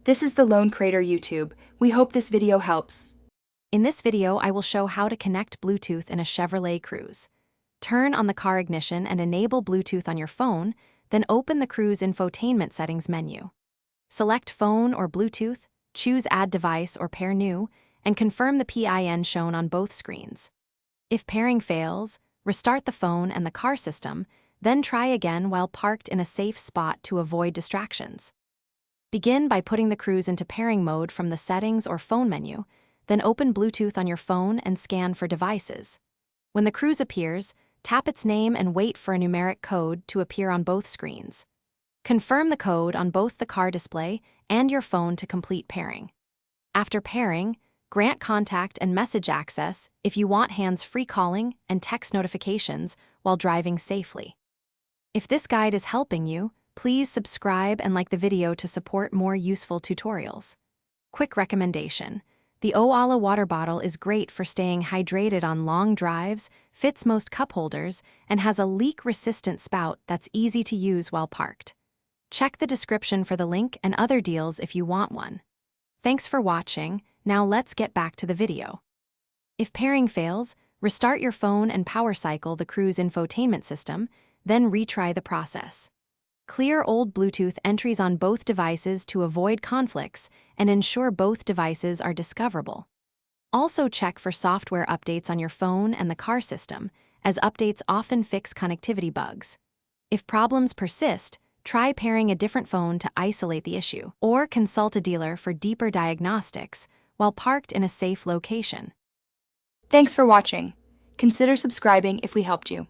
This is the Lone Crater YouTube. We hope this video helps. In this video, I will show how to connect Bluetooth in a Chevrolet Cruze. Turn on the car ignition and enable Bluetooth on your phone, then open the Cruze infotainment settings menu. Select Phone or Bluetooth, choose Add Device or Pair New, and confirm the PIN shown on both screens. If pairing fails, restart the phone and the car system, then try again while parked in a safe spot to avoid distractions. Begin by putting the Cruze into pairing mode from the Settings or Phone menu, then open Bluetooth on your phone and scan for devices. When the Cruze appears, tap its name and wait for a numeric code to appear on both screens. Confirm the code on both the car display and your phone to complete pairing. After pairing, grant contact and message access if you want hands-free calling and text notifications while driving safely. If this guide is helping you, please subscribe and like the video to support more useful tutorials. Quick recommendation: the Owala water bottle is great for staying hydrated on long drives, fits most cup holders, and has a leak-resistant spout that's easy to use while parked. Check the description for the link and other deals if you want one. Thanks for watching. Now let's get back to the video. If pairing fails, restart your phone and power cycle the Cruze infotainment system, then retry the process. Clear old Bluetooth entries on both devices to avoid conflicts and ensure both devices are discoverable. Also check for software updates on your phone and the car system, as updates often fix connectivity bugs. If problems persist, try pairing a different phone to isolate the issue, or consult a dealer for deeper diagnostics while parked in a safe location. Thanks for watching. Consider subscribing if we helped you.